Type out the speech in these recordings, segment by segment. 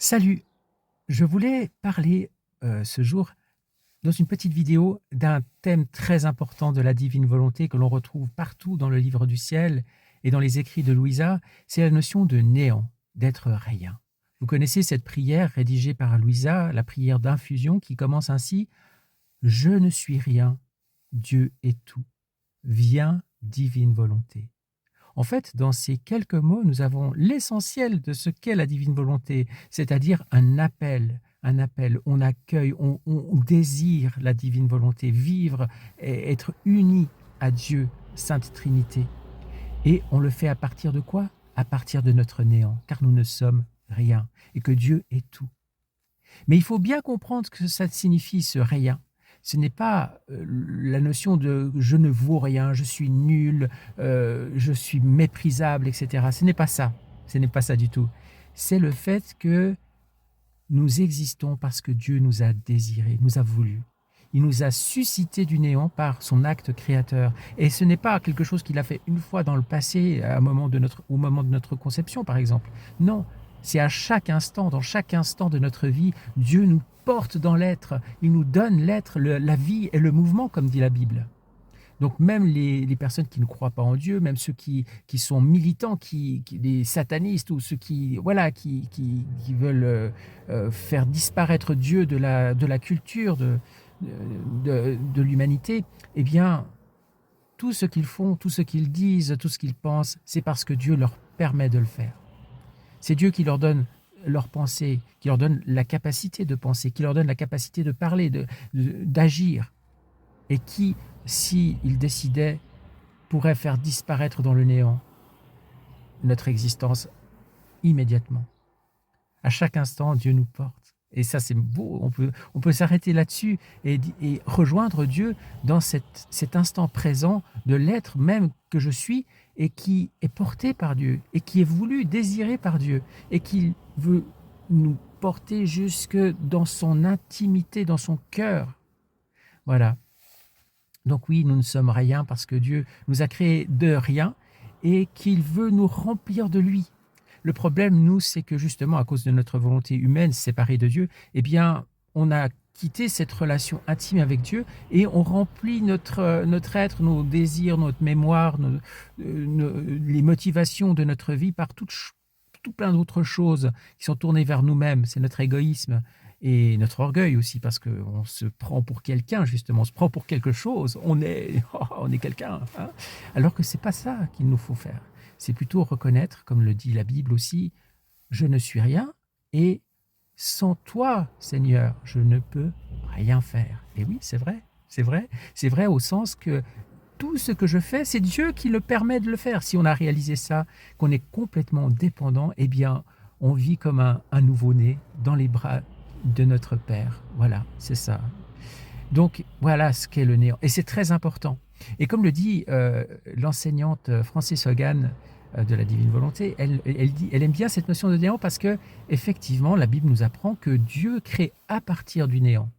Salut, je voulais parler ce jour dans une petite vidéo d'un thème très important de la divine volonté que l'on retrouve partout dans le livre du ciel et dans les écrits de Louisa, c'est la notion de néant, d'être rien. Vous connaissez cette prière rédigée par Louisa, la prière d'infusion qui commence ainsi: Je ne suis rien, Dieu est tout, viens divine volonté. En fait, dans ces quelques mots, nous avons l'essentiel de ce qu'est la divine volonté, c'est-à-dire un appel. Un appel, on accueille, on désire la divine volonté, vivre et être uni à Dieu, Sainte Trinité. Et on le fait à partir de quoi? À partir de notre néant, car nous ne sommes rien et que Dieu est tout. Mais il faut bien comprendre ce que ça signifie, ce rien. Ce n'est pas la notion de je ne vaux rien, je suis nul, je suis méprisable, etc. Ce n'est pas ça. Ce n'est pas ça du tout. C'est le fait que nous existons parce que Dieu nous a désirés, nous a voulu. Il nous a suscité du néant par son acte créateur. Et ce n'est pas quelque chose qu'il a fait une fois dans le passé, au moment de notre conception, par exemple. Non, c'est à chaque instant, dans chaque instant de notre vie, Dieu nous porte dans l'être. Il nous donne l'être, la vie et le mouvement, comme dit la Bible. Donc même les personnes qui ne croient pas en Dieu, même ceux qui sont militants, les satanistes ou ceux qui, voilà, qui veulent faire disparaître Dieu de la culture, de l'humanité, eh bien, tout ce qu'ils font, tout ce qu'ils disent, tout ce qu'ils pensent, c'est parce que Dieu leur permet de le faire. C'est Dieu qui leur donne leur pensée, qui leur donne la capacité de penser, qui leur donne la capacité de parler, d'agir, et qui, s'il décidait, pourrait faire disparaître dans le néant notre existence immédiatement. À chaque instant, Dieu nous porte. Et ça, c'est beau. On peut s'arrêter là-dessus et rejoindre Dieu dans cet instant présent de l'être même que je suis et qui est porté par Dieu et qui est voulu, désiré par Dieu et qui veut nous porter jusque dans son intimité, dans son cœur. Voilà. Donc oui, nous ne sommes rien parce que Dieu nous a créés de rien et qu'il veut nous remplir de lui. Le problème, nous, c'est que justement, à cause de notre volonté humaine séparée de Dieu, eh bien, on a quitté cette relation intime avec Dieu et on remplit notre être, nos désirs, notre mémoire, les motivations de notre vie par tout plein d'autres choses qui sont tournées vers nous-mêmes. C'est notre égoïsme et notre orgueil aussi, parce qu'on se prend pour quelqu'un, justement, on se prend pour quelque chose, on est quelqu'un, hein, alors que c'est pas ça qu'il nous faut faire. C'est plutôt reconnaître, comme le dit la Bible aussi, je ne suis rien et sans toi, Seigneur, je ne peux rien faire. Et oui, c'est vrai, c'est vrai, c'est vrai au sens que tout ce que je fais, c'est Dieu qui le permet de le faire. Si on a réalisé ça, qu'on est complètement dépendant, eh bien, on vit comme un nouveau-né dans les bras de notre Père. Voilà, c'est ça. Donc, voilà ce qu'est le néant. Et c'est très important. Et comme le dit l'enseignante Frances Hogan de la Divine Volonté, elle aime bien cette notion de néant parce que, effectivement, la Bible nous apprend que Dieu crée à partir du néant.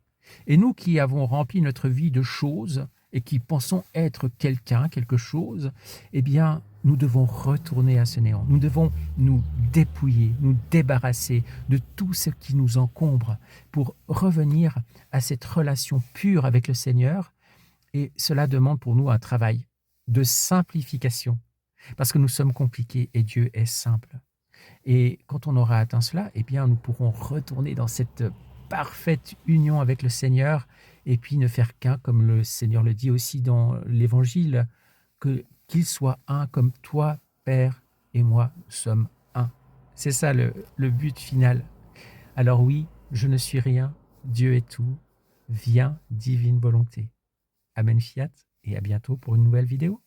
Et nous qui avons rempli notre vie de choses et qui pensons être quelqu'un, quelque chose, eh bien, nous devons retourner à ce néant. Nous devons nous dépouiller, nous débarrasser de tout ce qui nous encombre pour revenir à cette relation pure avec le Seigneur. Et cela demande pour nous un travail de simplification, parce que nous sommes compliqués et Dieu est simple. Et quand on aura atteint cela, eh bien, nous pourrons retourner dans cette parfaite union avec le Seigneur et puis ne faire qu'un, comme le Seigneur le dit aussi dans l'Évangile, qu'il soit un comme toi, Père, et moi sommes un. C'est ça le but final. Alors oui, je ne suis rien, Dieu est tout, viens divine volonté. Amen fiat et à bientôt pour une nouvelle vidéo.